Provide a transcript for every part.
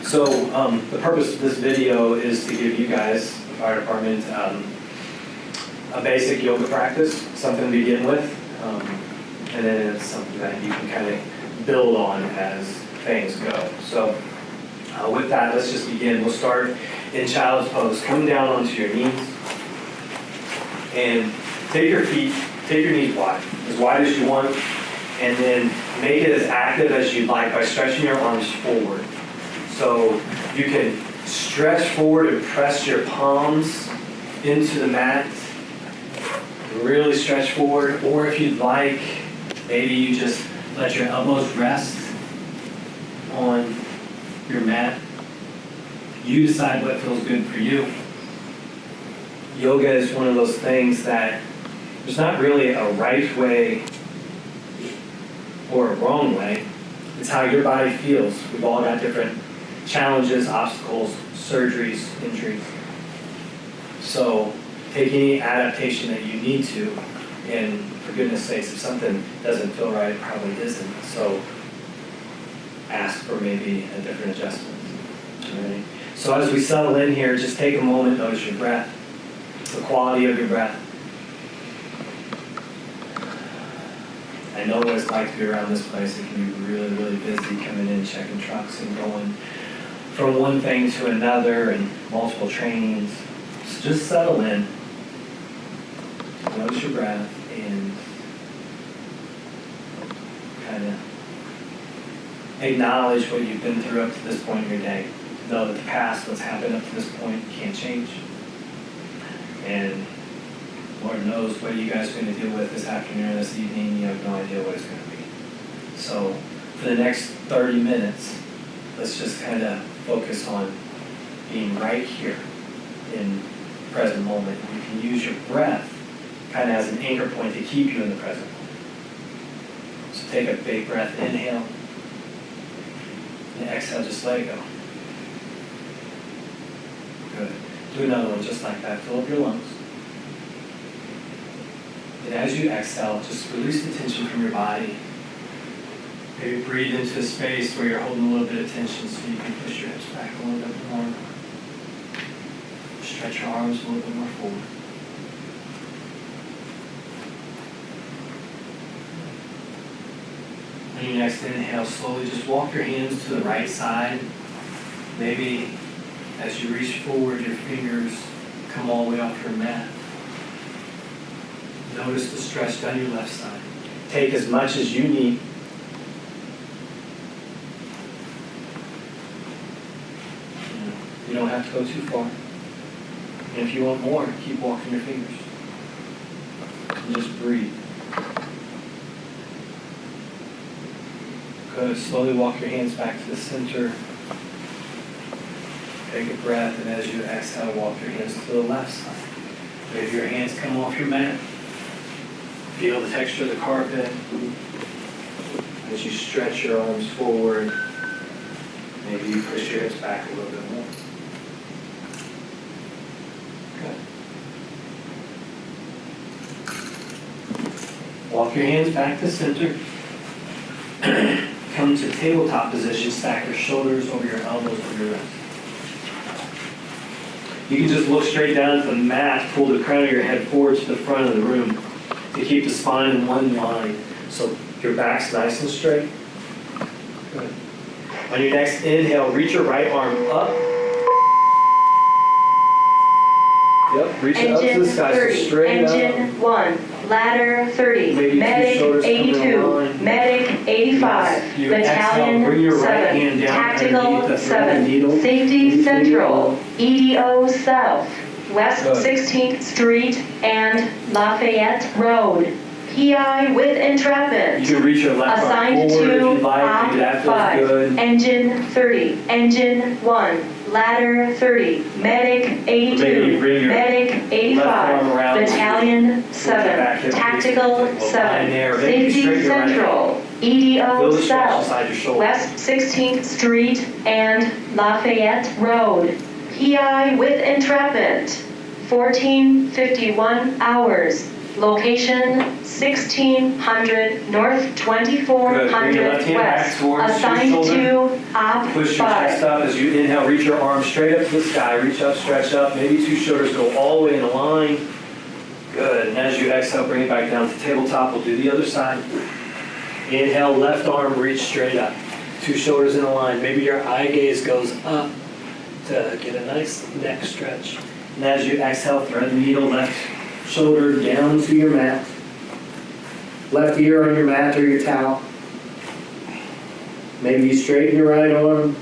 So the purpose of this video is to give you guys, the fire department, a basic yoga practice, something to begin with, and then it's something that you can kind of build on as things go. So with that, let's just begin. We'll start in child's pose. Come down onto your knees and take your knees wide as you want, and then make it as active as you'd like by stretching your arms forward. So you can stretch forward and press your palms into the mat, really stretch forward, or if you'd like, maybe you just let your elbows rest on your mat. You decide what feels good for you. Yoga is one of those things that there's not really a right way or a wrong way. It's how your body feels. We've all got different challenges, obstacles, surgeries, injuries. So take any adaptation that you need to, and for goodness sakes, if something doesn't feel right, it probably isn't. So ask for maybe a different adjustment. All right? So as we settle in here, just take a moment, notice your breath, the quality of your breath. I know what it's like to be around this place. It can be really, really busy coming in, checking trucks and going from one thing to another and multiple trainings. So just settle in, notice your breath, and kind of acknowledge what you've been through up to this point in your day. Know that the past, what's happened up to this point, can't change. And Lord knows what you guys are going to deal with this afternoon, this evening. You have no idea what it's going to be. So for the next 30 minutes, let's just kind of focus on being right here in the present moment. You can use your breath kind of as an anchor point to keep you in the present moment. So take a big breath, inhale, and exhale, just let it go. Good. Do another one just like that. Fill up your lungs. And as you exhale, just release the tension from your body. Maybe breathe into a space where you're holding a little bit of tension so you can push your hips back a little bit more. Stretch your arms a little bit more forward. On your next inhale, slowly just walk your hands to the right side. Maybe as you reach forward, your fingers come all the way off your mat. Notice the stretch down your left side. Take as much as you need. You don't have to go too far. And if you want more, keep walking your fingers. And just breathe. Good. Slowly walk your hands back to the center. Take a breath, and as you exhale, walk your hands to the left side. Maybe your hands come off your mat. Feel the texture of the carpet. As you stretch your arms forward, maybe you push your hips back a little bit more. Good. Walk your hands back to center. Come to tabletop position. Stack your shoulders over your elbows over your wrists. You can just look straight down at the mat, pull the crown of your head forward to the front of the room to keep the spine in one line so your back's nice and straight. Good. On your next inhale, reach your right arm up. Yep, reach it up to the sky, so straight up. Engine 1, ladder 30, Maybe medic 82, medic 85, You battalion exhale, bring your right 7, hand down underneath tactical the thread of the 7, needle. safety central, EDO south, West Good. 16th Street and Lafayette Road. PI with entrapment. You can reach your left arm Assigned forward if to you'd like. Maybe that Op feels 5, good. engine 30, engine 1, ladder 30, medic Maybe 82, bring your medic left arm 85, around. battalion back 7, hip tactical crease. Line 7, there. Maybe straight safety your right. central, Feel EDO the stretch south, inside your shoulder. West 16th Street and Lafayette Road. PI with entrapment. 14:51 hours. Location 1600 North Good. Bring your 2400 left hand back West. towards your Assigned shoulder. to Op Push your chest 5. up as you inhale, reach your arms straight up to the sky, reach up, stretch up, maybe two shoulders go all the way in a line. Good, and as you exhale, bring it back down to tabletop. We'll do the other side. Inhale, left arm, reach straight up. Two shoulders in a line. Maybe your eye gaze goes up to get a nice neck stretch. And as you exhale, thread the needle, left shoulder down to your mat. Left ear on your mat or your towel. Maybe you straighten your right arm.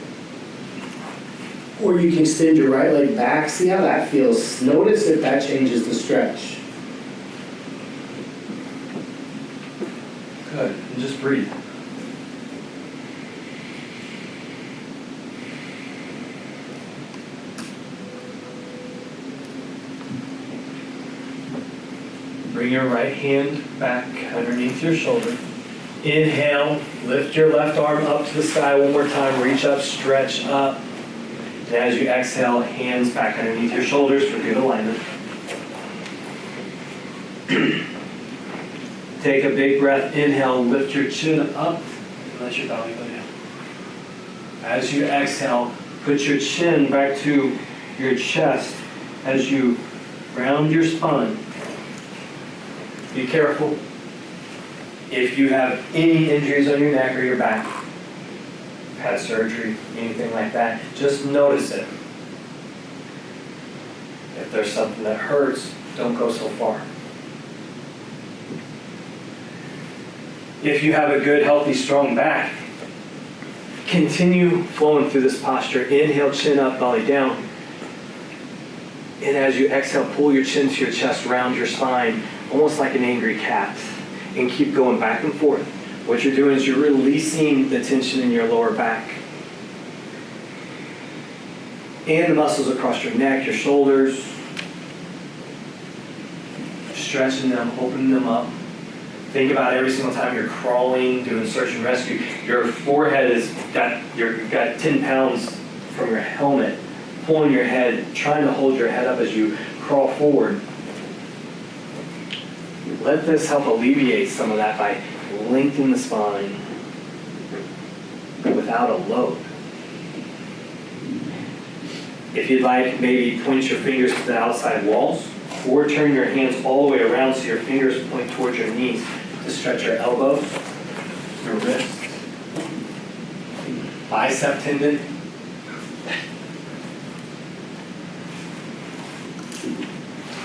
Or you can extend your right leg back. See how that feels. Notice if that changes the stretch. Good. And just breathe. Bring your right hand back underneath your shoulder. Inhale, lift your left arm up to the sky one more time. Reach up, stretch up. And as you exhale, hands back underneath your shoulders for good alignment. Take a big breath. Inhale, lift your chin up and let your belly go down. As you exhale, put your chin back to your chest as you round your spine. Be careful. If you have any injuries on your neck or your back, had surgery, anything like that, just notice it. If there's something that hurts, don't go so far. If you have a good, healthy, strong back, continue flowing through this posture. Inhale, chin up, belly down. And as you exhale, pull your chin to your chest, round your spine, almost like an angry cat, and keep going back and forth. What you're doing is you're releasing the tension in your lower back and the muscles across your neck, your shoulders, stretching them, opening them up. Think about every single time you're crawling, doing search and rescue, your forehead has got 10 pounds from your helmet, pulling your head, trying to hold your head up as you crawl forward. Let this help alleviate some of that by lengthening the spine without a load. If you'd like, maybe point your fingers to the outside walls or turn your hands all the way around so your fingers point towards your knees to stretch your elbows, your wrists, bicep tendon.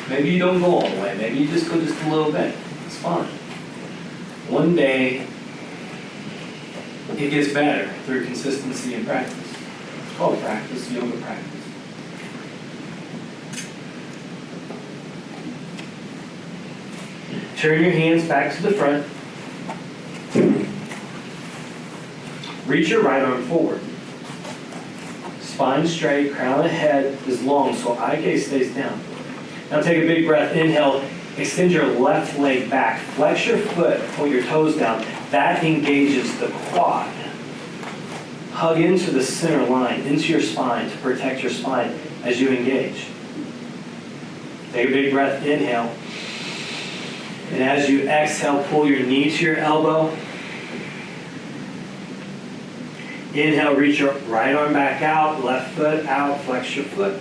Maybe you don't go all the way. Maybe you just go just a little bit. It's fine. One day, it gets better through consistency and practice. It's called practice, yoga practice. Turn your hands back to the front. Reach your right arm forward. Spine straight, crown of head is long, so eye gaze stays down. Now take a big breath. Inhale, extend your left leg back. Flex your foot, point your toes down. That engages the quad. Hug into the center line, into your spine to protect your spine as you engage. Take a big breath. Inhale. And as you exhale, pull your knee to your elbow. Inhale, reach your right arm back out, left foot out, flex your foot.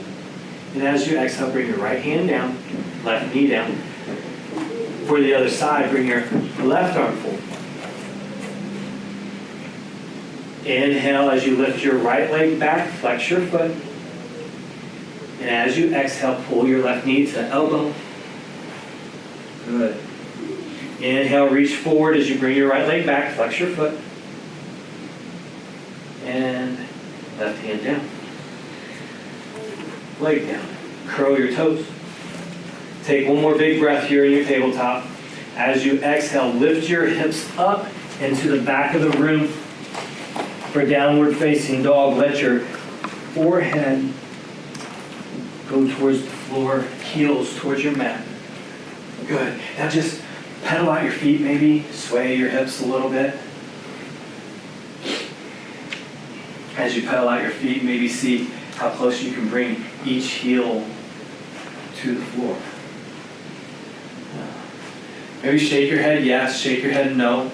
And as you exhale, bring your right hand down, left knee down. For the other side, bring your left arm forward. Inhale as you lift your right leg back, flex your foot. And as you exhale, pull your left knee to the elbow. Good. Inhale, reach forward as you bring your right leg back, flex your foot. And left hand down. Leg down. Curl your toes. Take one more big breath here in your tabletop. As you exhale, lift your hips up into the back of the room for downward facing dog. Let your forehead go towards the floor, heels towards your mat. Good. Now just pedal out your feet maybe, sway your hips a little bit. As you pedal out your feet, maybe see how close you can bring each heel to the floor. Maybe shake your head yes, shake your head no.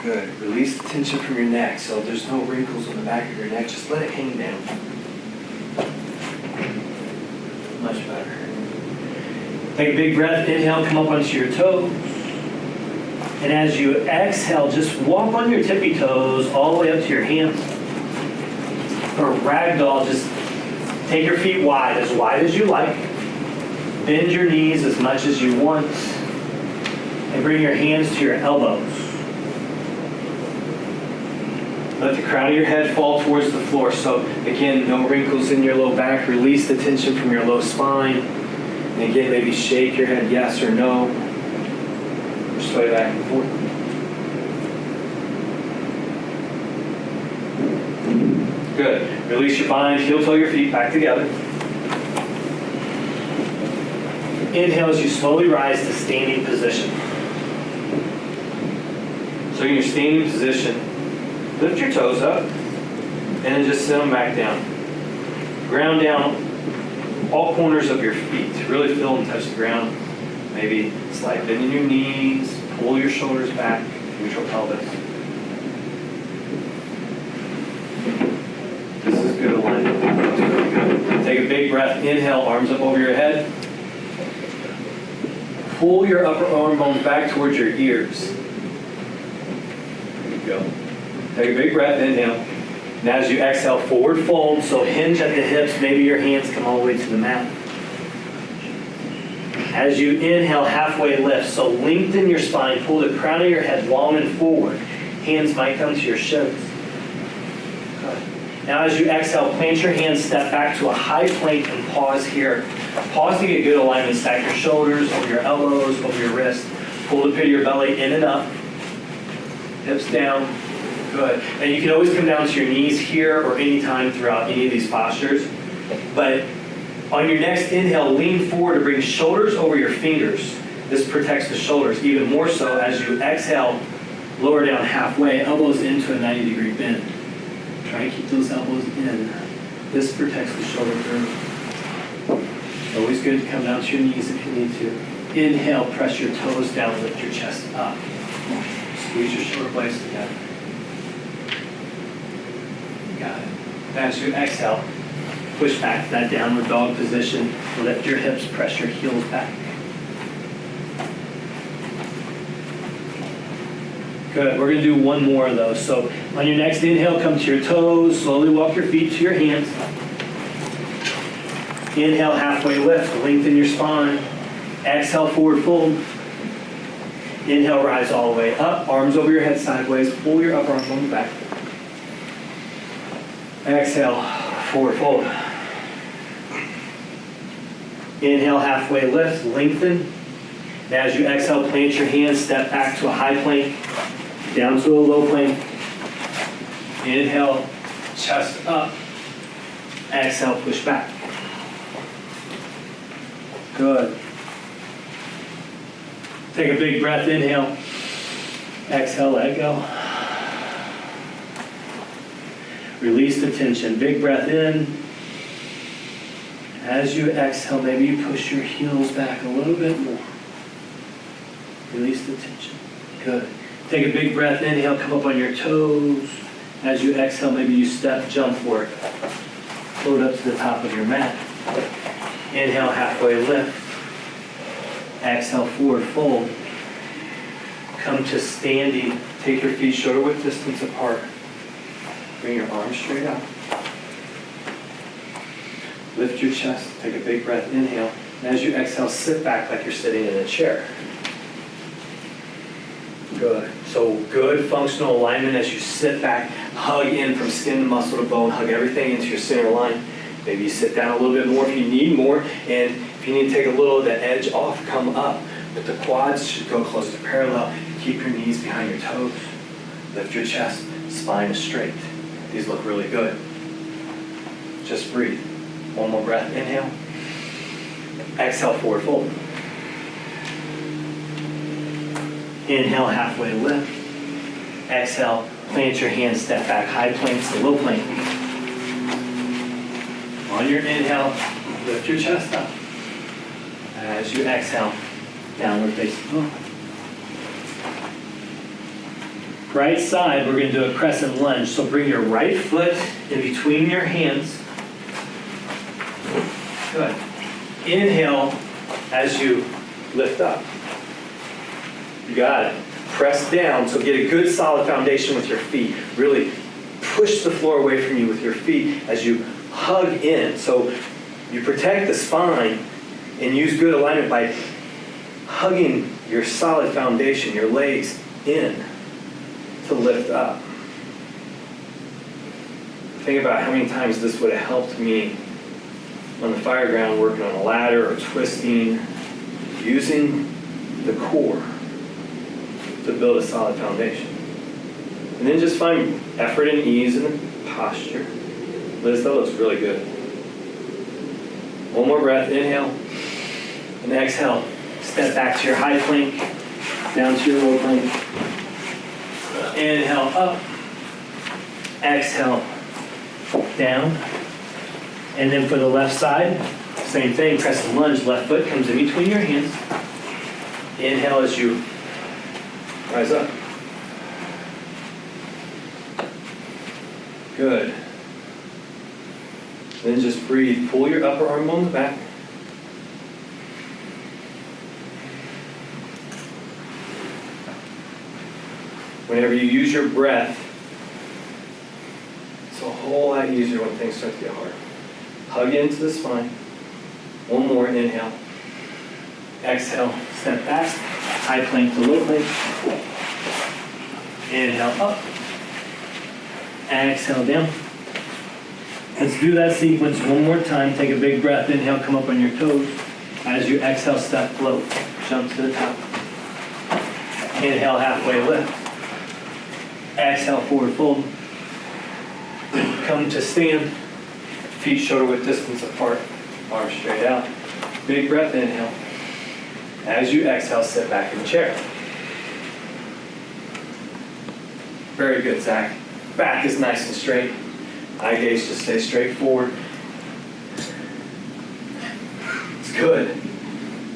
Good. Release the tension from your neck so there's no wrinkles on the back of your neck. Just let it hang down. Much better. Take a big breath. Inhale, come up onto your toes. And as you exhale, just walk on your tippy toes all the way up to your hands. For ragdoll, just take your feet wide as you like. Bend your knees as much as you want. And bring your hands to your elbows. Let the crown of your head fall towards the floor. So again, no wrinkles in your low back. Release the tension from your low spine. And again, maybe shake your head yes or no. Sway back and forth. Good. Release your bind, heel toe your feet back together. Inhale as you slowly rise to standing position. So in your standing position, lift your toes up and then just sit them back down. Ground down all corners of your feet. Really feel and touch the ground. Maybe slight bend in your knees, pull your shoulders back, neutral pelvis. This is good alignment. That's really good. Take a big breath. Inhale, arms up over your head. Pull your upper arm bones back towards your ears. There you go. Take a big breath. Inhale. Now as you exhale, forward fold. So hinge at the hips. Maybe your hands come all the way to the mat. As you inhale, halfway lift. So lengthen your spine. Pull the crown of your head long and forward. Hands might come to your shins. Good. Now as you exhale, plant your hands, step back to a high plank and pause here. Pause to get good alignment. Stack your shoulders over your elbows, over your wrists. Pull the pit of your belly in and up. Hips down. Good. And you can always come down to your knees here or anytime throughout any of these postures. But on your next inhale, lean forward to bring shoulders over your fingers. This protects the shoulders even more so as you exhale, lower down halfway, elbows into a 90-degree bend. Try and keep those elbows in. This protects the shoulder girdle. Always good to come down to your knees if you need to. Inhale, press your toes down, lift your chest up. Squeeze your shoulder blades together. Got it. As you exhale, push back to that downward dog position. Lift your hips, press your heels back. Good. We're going to do one more of those. So on your next inhale, come to your toes. Slowly walk your feet to your hands. Inhale, halfway lift. Lengthen your spine. Exhale, forward fold. Inhale, rise all the way up. Arms over your head sideways. Pull your upper arm on the back. Exhale, forward fold. Inhale, halfway lift, lengthen. Now as you exhale, plant your hands, step back to a high plank, down to a low plank. Inhale, chest up. Exhale, push back. Good. Take a big breath, inhale. Exhale, let go. Release the tension. Big breath in. As you exhale, maybe you push your heels back a little bit more. Release the tension. Good. Take a big breath. Inhale, come up on your toes. As you exhale, maybe you step, jump work. Float up to the top of your mat. Inhale, halfway lift. Exhale, forward fold. Come to standing. Take your feet shoulder width distance apart. Bring your arms straight up. Lift your chest. Take a big breath. Inhale. And as you exhale, sit back like you're sitting in a chair. Good. So good functional alignment as you sit back. Hug in from skin to muscle to bone. Hug everything into your center line. Maybe you sit down a little bit more if you need more. And if you need to take a little of the edge off, come up. But the quads should go close to parallel. Keep your knees behind your toes. Lift your chest. Spine is straight. These look really good. Just breathe. One more breath. Inhale. Exhale, forward fold. Inhale, halfway lift. Exhale, Plant your hands, step back, high plank to low plank. On your inhale, lift your chest up. As you exhale, downward facing dog. Right side, we're going to do a crescent lunge. So bring your right foot in between your hands. Good. Inhale as you lift up. You got it. Press down, so get a good solid foundation with your feet. Really push the floor away from you with your feet as you hug in. So you protect the spine and use good alignment by hugging your solid foundation, your legs in to lift up. Think about how many times this would have helped me on the fire ground working on a ladder or twisting, using the core to build a solid foundation. And then just find effort and ease in the posture. Liz, that looks really good. One more breath, inhale, and exhale. Step back to your high plank, down to your low plank. Inhale, up. Exhale, down. And then for the left side, same thing, crescent lunge, left foot comes in between your hands. Inhale as you rise up. Good. Then just breathe. Pull your upper arm bone back. Whenever you use your breath, it's a whole lot easier when things start to get hard. Hug into the spine. One more, inhale. Exhale, step back. High plank to low plank. Inhale up. Exhale down. Let's do that sequence one more time. Take a big breath. Inhale, come up on your toes. As you exhale, step float. Jump to the top. Inhale, halfway lift. Exhale, forward fold. Come to stand. Feet shoulder width distance apart. Arms straight out. Big breath, inhale. As you exhale, sit back in the chair. Very good, Zach. Back is nice and straight. Eye gaze just stay straight forward. It's good.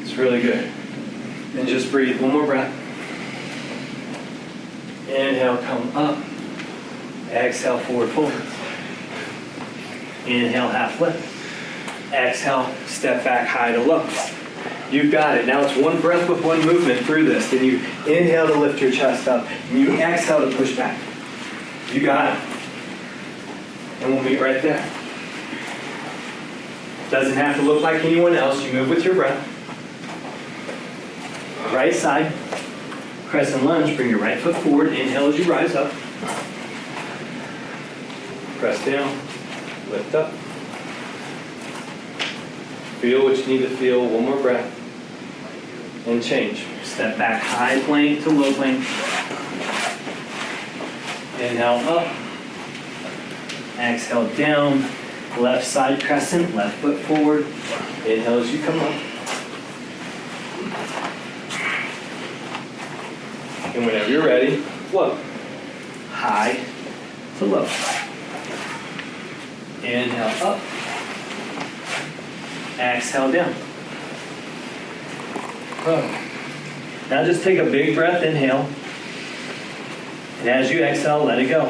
It's really good. And just breathe. One more breath. Inhale, come up. Exhale, forward fold. Inhale, half lift. Exhale, step back high to low. You've got it. Now it's one breath with one movement through this. Then you inhale to lift your chest up. And you exhale to push back. You got it. And we'll meet right there. Doesn't have to look like anyone else. You move with your breath. Right side. Crescent lunge. Bring your right foot forward. Inhale as you rise up. Press down. Lift up. Feel what you need to feel. One more breath. And change. Step back, high plank to low plank. Inhale up. Exhale down. Left side crescent, left foot forward. Inhale as you come up. And whenever you're ready, float. High to low. Inhale up. Exhale down. Now just take a big breath, inhale. And as you exhale, let it go.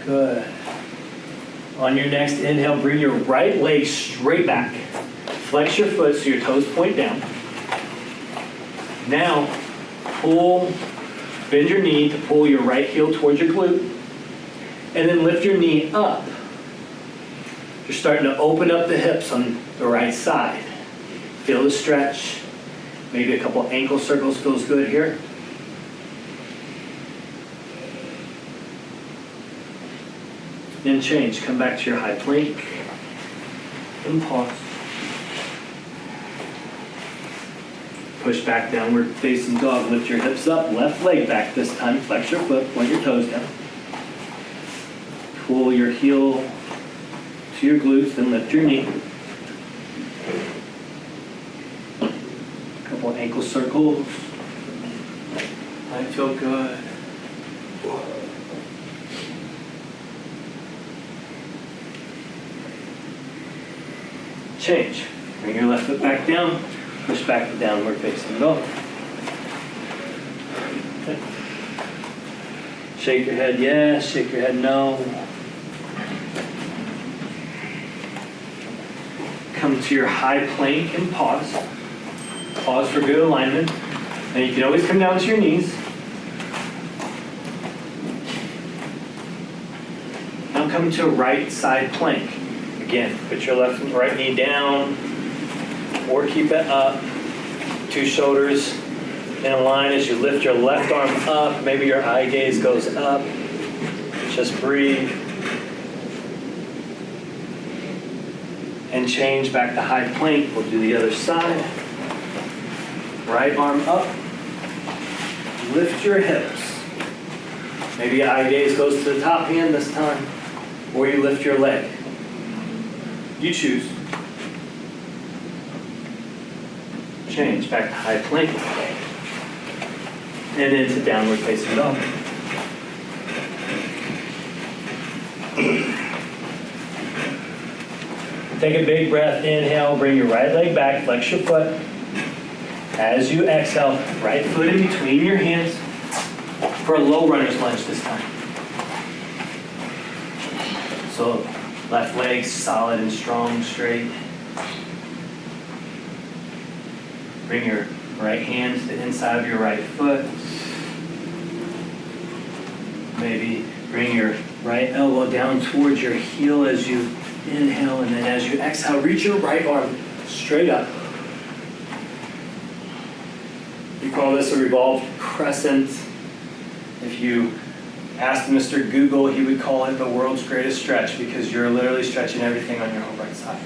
Good. On your next inhale, bring your right leg straight back. Flex your foot so your toes point down. Now, bend your knee to pull your right heel towards your glute. And then lift your knee up. You're starting to open up the hips on the right side. Feel the stretch. Maybe a couple ankle circles feels good here. Then change. Come back to your high plank. And pause. Push back, downward facing dog. Lift your hips up. Left leg back this time. Flex your foot. Point your toes down. Pull your heel to your glutes, then lift your knee. Couple ankle circles. Might feel good. Change. Bring your left foot back down. Push back to downward facing dog. Okay. Shake your head yes, shake your head no. Come to your high plank and pause. Pause for good alignment. And you can always come down to your knees. Now come to a right side plank. Again, put your left and right knee down, or keep it up. Two shoulders in a line as you lift your left arm up. Maybe your eye gaze goes up. Just breathe. And change back to high plank. We'll do the other side. Right arm up. Lift your hips. Maybe eye gaze goes to the top hand this time, or you lift your leg. You choose. Change back to high plank. And into downward facing dog. Take a big breath, inhale, bring your right leg back, flex your foot. As you exhale, right foot in between your hands for a low runner's lunge this time. So left leg solid and strong, straight. Bring your right hand to the inside of your right foot. Maybe bring your right elbow down towards your heel as you inhale, and then as you exhale, reach your right arm straight up. We call this a revolved crescent. If you asked Mr. Google, he would call it the world's greatest stretch because you're literally stretching everything on your whole right side.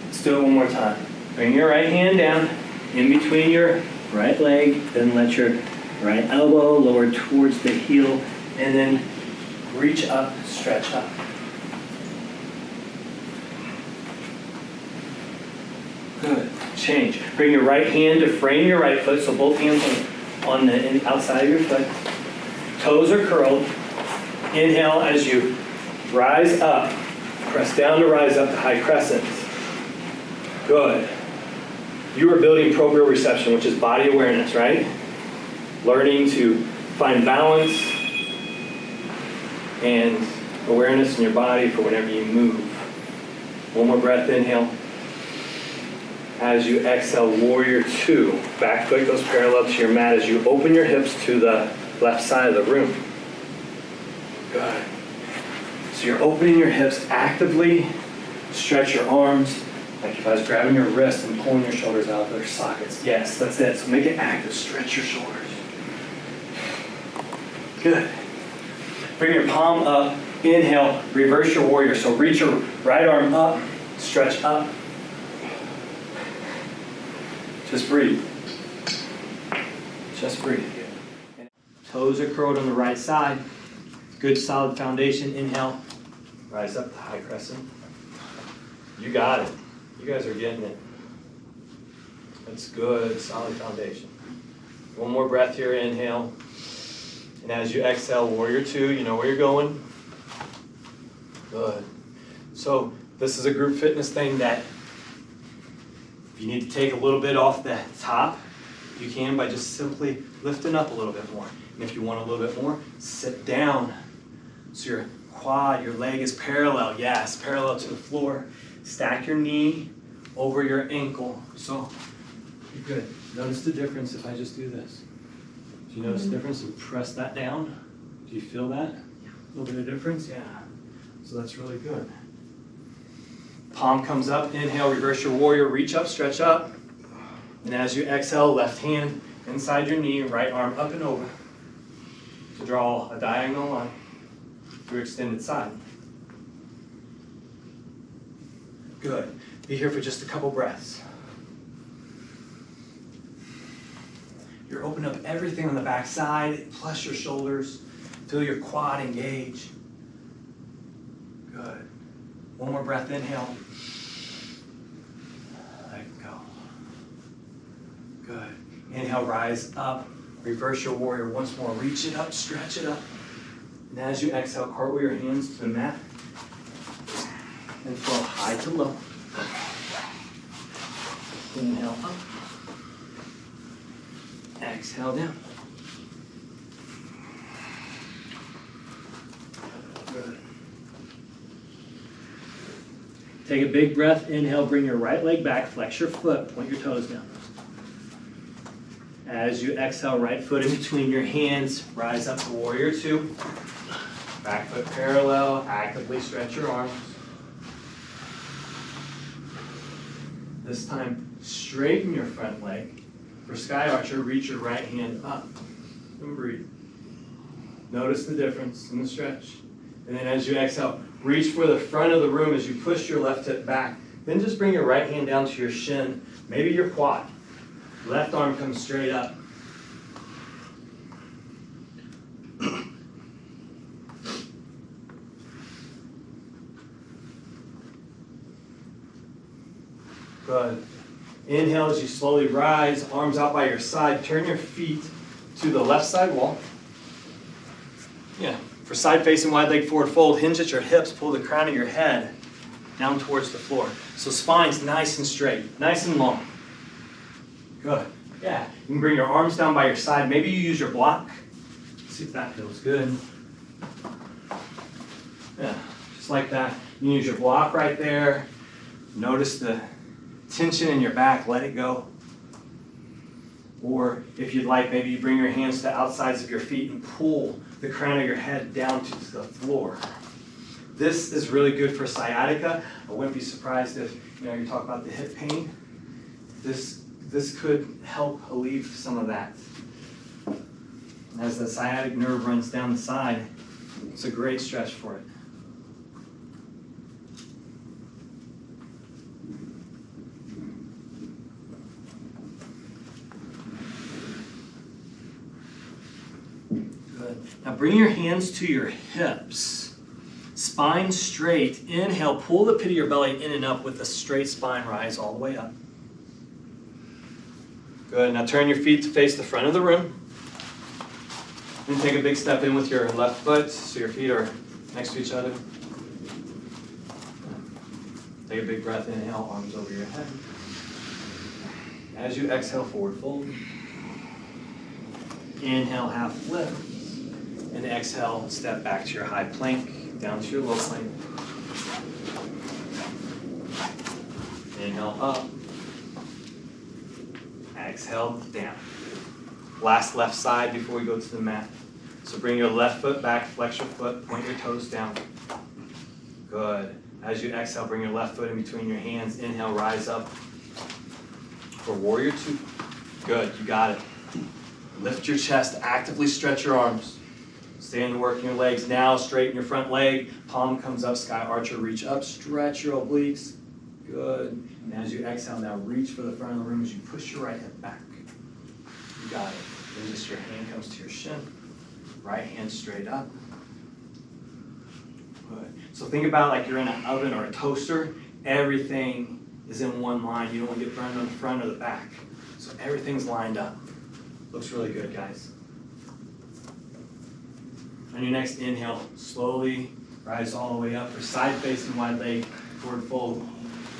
Let's do it one more time. Bring your right hand down in between your right leg, then let your right elbow lower towards the heel, and then reach up, stretch up. Good. Change. Bring your right hand to frame your right foot, so both hands on the outside of your foot. Toes are curled. Inhale as you rise up. Press down to rise up to high crescent. Good. You are building proprioception, which is body awareness, right? Learning to find balance and awareness in your body for whenever you move. One more breath, inhale. As you exhale, warrior two. Back foot goes parallel to your mat as you open your hips to the left side of the room. Good. So you're opening your hips actively. Stretch your arms. Like if I was grabbing your wrist and pulling your shoulders out of their sockets. Yes, that's it. So make it active. Stretch your shoulders. Good. Bring your palm up. Inhale. Reverse your warrior. So reach your right arm up. Stretch up. Just breathe. Just breathe. Toes are curled on the right side. Good solid foundation. Inhale. Rise up to high crescent. You got it. You guys are getting it. That's good. Solid foundation. One more breath here. Inhale. And as you exhale, warrior two. You know where you're going. Good. So this is a group fitness thing that you need to take a little bit off the top. You can by just simply lifting up a little bit more. And if you want a little bit more, sit down. So your quad, your leg is parallel. Yes, parallel to the floor. Stack your knee over your ankle. So you're good. Notice the difference if I just do this. Do you notice the difference? You press that down. Do you feel that? A little bit of difference? Yeah. So that's really good. Palm comes up, inhale, reverse your warrior, reach up, stretch up. And as you exhale, left hand inside your knee, right arm up and over to draw a diagonal line through extended side. Good. Be here for just a couple breaths. You're opening up everything on the back side, plus your shoulders. Feel your quad engage. Good. One more breath, inhale. Let go. Good. Inhale, rise up, Reverse your warrior once more. Reach it up, stretch it up. And as you exhale, cartwheel your hands to the mat and flow high to low. Inhale up. Exhale down. Good. Take a big breath. Inhale, bring your right leg back, flex your foot, point your toes down. As you exhale, right foot in between your hands, rise up to warrior two. Back foot parallel, actively stretch your arms. This time, straighten your front leg. For Sky Archer, reach your right hand up and breathe. Notice the difference in the stretch. And then as you exhale, reach for the front of the room as you push your left hip back. Then just bring your right hand down to your shin, maybe your quad. Left arm comes straight up. Good. Inhale as you slowly rise, arms out by your side. Turn your feet to the left side wall. Yeah. For side facing wide leg forward fold, hinge at your hips, pull the crown of your head down towards the floor. So spine's nice and straight, nice and long. Good. Yeah. You can bring your arms down by your side. Maybe you use your block. See if that feels good. Yeah, just like that. You can use your block right there. Notice the tension in your back, let it go. Or if you'd like, maybe you bring your hands to the outsides of your feet and pull the crown of your head down to the floor. This is really good for sciatica. I wouldn't be surprised if you talk about the hip pain. This could help alleviate some of that. As the sciatic nerve runs down the side, it's a great stretch for it. Good. Now bring your hands to your hips. Spine straight. Inhale, pull the pit of your belly in and up with a straight spine, rise all the way up. Good. Now turn your feet to face the front of the room. And take a big step in with your left foot so your feet are next to each other. Take a big breath. Inhale, arms over your head. As you exhale, forward fold. Inhale, half lift. And exhale, step back to your high plank, down to your low plank. Inhale, up. Exhale, down. Last left side before we go to the mat. So bring your left foot back, flex your foot, point your toes down. Good. As you exhale, bring your left foot in between your hands. Inhale, rise up for warrior two. Good, you got it. Lift your chest, actively stretch your arms. Stay in the work in your legs. Now straighten your front leg. Palm comes up, Sky Archer, reach up, stretch your obliques. Good. And as you exhale, now reach for the front of the room as you push your right hip back. You got it. Then just your hand comes to your shin. Right hand straight up. Good. So think about like you're in an oven or a toaster. Everything is in one line. You don't want to get burned on the front or the back. So everything's lined up. Looks really good, guys. On your next inhale, slowly rise all the way up for side facing wide leg, forward fold.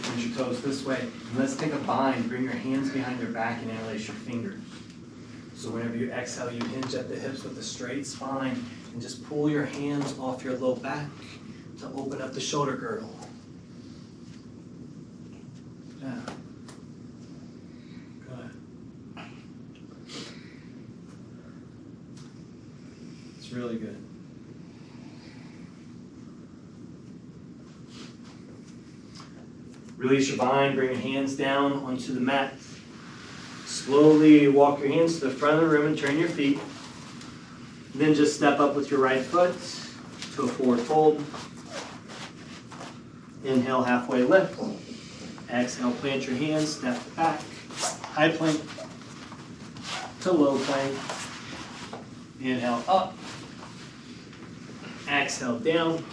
Point your toes this way. And let's take a bind. Bring your hands behind your back and interlace your fingers. So whenever you exhale, you hinge at the hips with a straight spine and just pull your hands off your low back to open up the shoulder girdle. Yeah. Good. It's really good. Release your bind, bring your hands down onto the mat. Slowly walk your hands to the front of the room and turn your feet. Then just step up with your right foot to a forward fold. Inhale, halfway lift. Exhale, plant your hands, step back. High plank to low plank. Inhale, up. Exhale, down.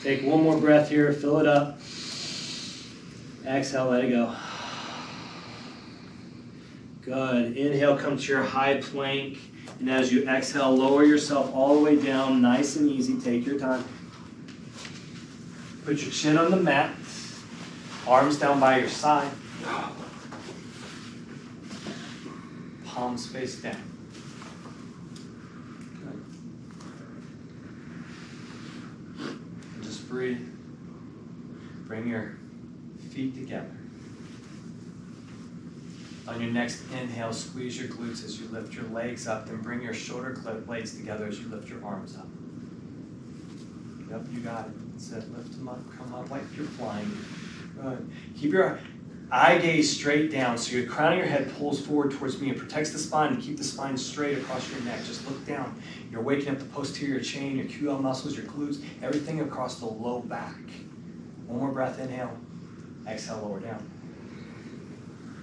Take one more breath here, fill it up. Exhale, let it go. Good. Inhale, come to your high plank. And as you exhale, lower yourself all the way down, nice and easy. Take your time. Put your chin on the mat, arms down by your side, palms face down. Good. Just breathe. Bring your feet together. On your next inhale, squeeze your glutes as you lift your legs up, then bring your shoulder blades together as you lift your arms up. Yep, you got it. That's it. Lift them up, come up like you're flying. Good. Keep your eye gaze straight down so your crown of your head pulls forward towards me and protects the spine and keep the spine straight across your neck. Just look down. You're waking up the posterior chain, your QL muscles, your glutes, everything across the low back. One more breath, inhale. Exhale, lower down.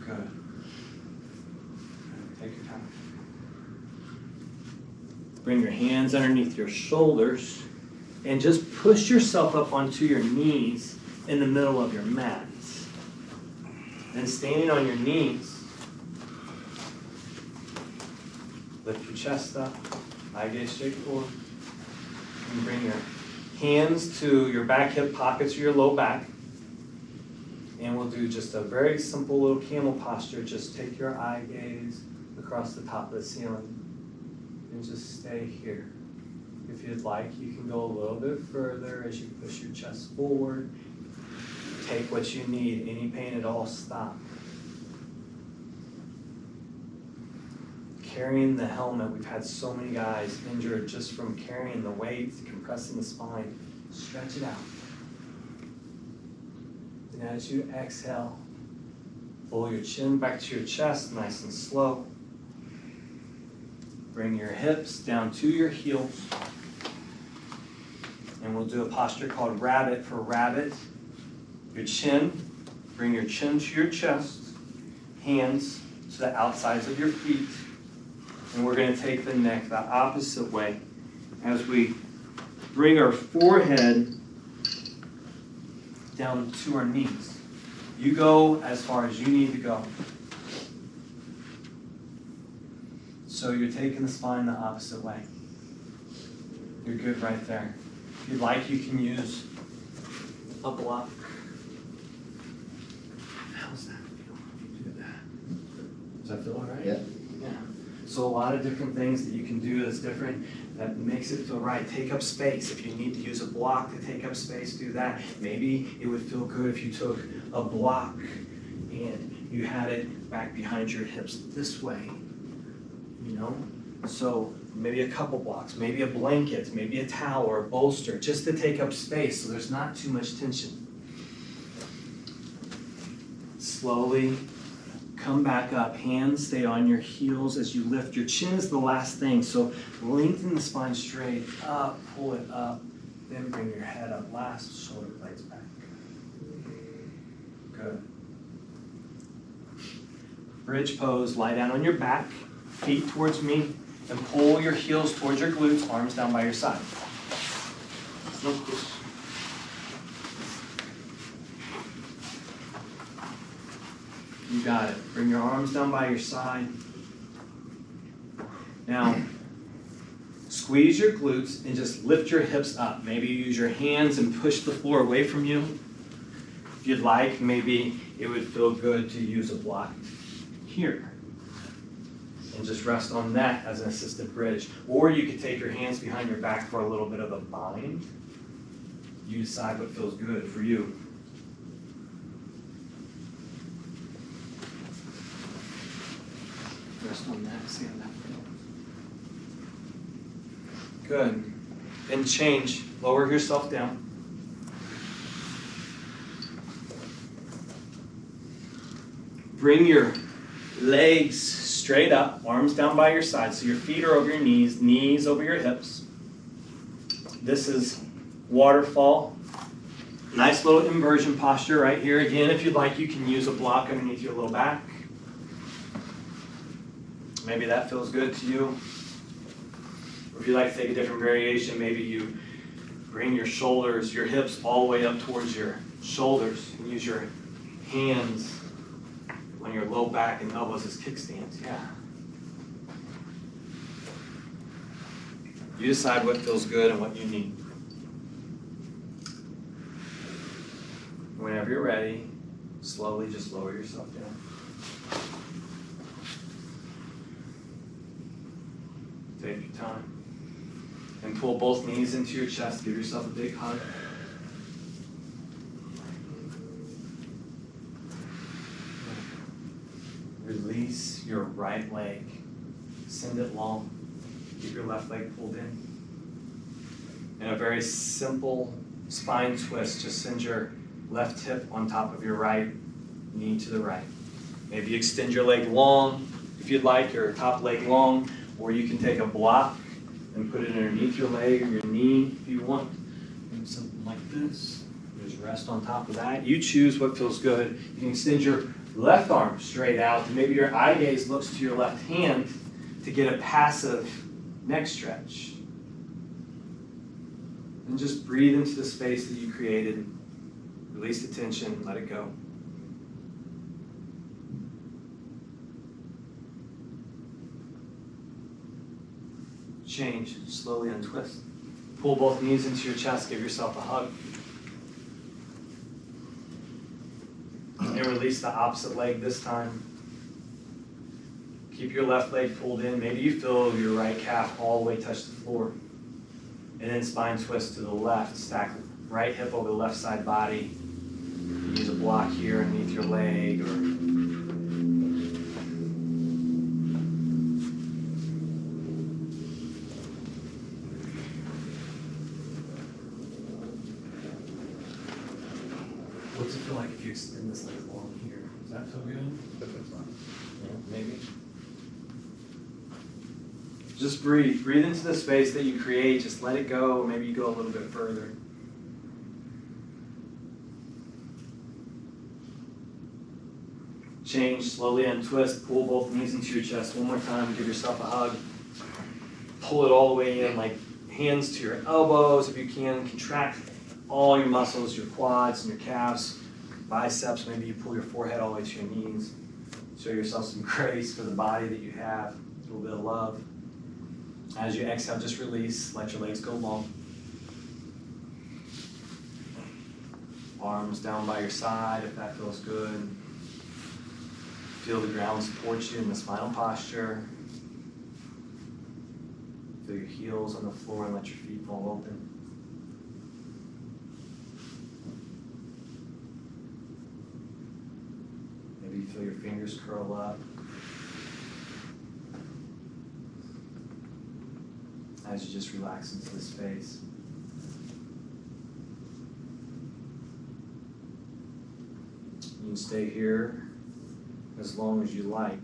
Good. Take your time. Bring your hands underneath your shoulders and just push yourself up onto your knees in the middle of your mat. Then standing on your knees, lift your chest up, eye gaze straight forward. And bring your hands to your back hip pockets or your low back. And we'll do just a very simple little camel posture. Just take your eye gaze across the top of the ceiling and just stay here. If you'd like, you can go a little bit further as you push your chest forward. Take what you need. Any pain at all, stop. Carrying the helmet, we've had so many guys injured just from carrying the weight, compressing the spine. Stretch it out. And as you exhale, pull your chin back to your chest, nice and slow. Bring your hips down to your heels. And we'll do a posture called rabbit for rabbit. Your chin, bring your chin to your chest, hands to the outsides of your feet. And we're going to take the neck the opposite way as we bring our forehead down to our knees. You go as far as you need to go. So you're taking the spine the opposite way. You're good right there. If you'd like, you can use a block. How's that feel when you do that? Does that feel all right? Yeah. Yeah. So a lot of different things that you can do that's different, that makes it feel right. Take up space. If you need to use a block to take up space, do that. Maybe it would feel good if you took a block and you had it back behind your hips this way, you know? So maybe a couple blocks, maybe a blanket, maybe a towel or a bolster, just to take up space so there's not too much tension. Slowly come back up, hands stay on your heels as you lift. Your chin is the last thing, so lengthen the spine straight up, pull it up, then bring your head up. Last, shoulder blades back. Good. Bridge pose, lie down on your back, feet towards me, and pull your heels towards your glutes, arms down by your side. You got it. Bring your arms down by your side. Now, squeeze your glutes and just lift your hips up. Maybe use your hands and push the floor away from you. If you'd like, maybe it would feel good to use a block here. And just rest on that as an assisted bridge. Or you could take your hands behind your back for a little bit of a bind. You decide what feels good for you. Rest on that, see how that feels. Good. And change. Lower yourself down. Bring your legs straight up, arms down by your side, so your feet are over your knees, knees over your hips. This is waterfall. Nice little inversion posture right here. Again, if you'd like, you can use a block underneath your low back. Maybe that feels good to you. Or if you'd like to take a different variation, maybe you bring your shoulders, your hips all the way up towards your shoulders and use your hands on your low back and elbows as kickstands, yeah. You decide what feels good and what you need. Whenever you're ready, slowly just lower yourself down. Take your time. And pull both knees into your chest. Give yourself a big hug. Release your right leg. Send it long. Keep your left leg pulled in. And a very simple spine twist. Just send your left hip on top of your right knee to the right. Maybe extend your leg long if you'd like, your top leg long, or you can take a block and put it underneath your leg or your knee if you want. Maybe something like this. Just rest on top of that. You choose what feels good. You can extend your left arm straight out, and maybe your eye gaze looks to your left hand to get a passive neck stretch. And just breathe into the space that you created. Release the tension, let it go. Change, slowly untwist. Pull both knees into your chest, give yourself a hug. And release the opposite leg this time. Keep your left leg pulled in. Maybe you feel your right calf all the way touch the floor. And then spine twist to the left. Stack right hip over the left side body. Use a block here underneath your leg or what's it feel like if you extend this leg long here? Does that feel good? Yeah, maybe. Just breathe. Breathe into the space that you create. Just let it go. Maybe you go a little bit further. Change, slowly untwist. Pull both knees into your chest one more time. Give yourself a hug. Pull it all the way in, like hands to your elbows if you can. Contract all your muscles, your quads and your calves, biceps. Maybe you pull your forehead all the way to your knees. Show yourself some grace for the body that you have. A little bit of love. As you exhale, just release. Let your legs go long. Arms down by your side if that feels good. Feel the ground support you in the spinal posture. Feel your heels on the floor and let your feet fall open. Maybe you feel your fingers curl up. As you just relax into the space. You can stay here as long as you like.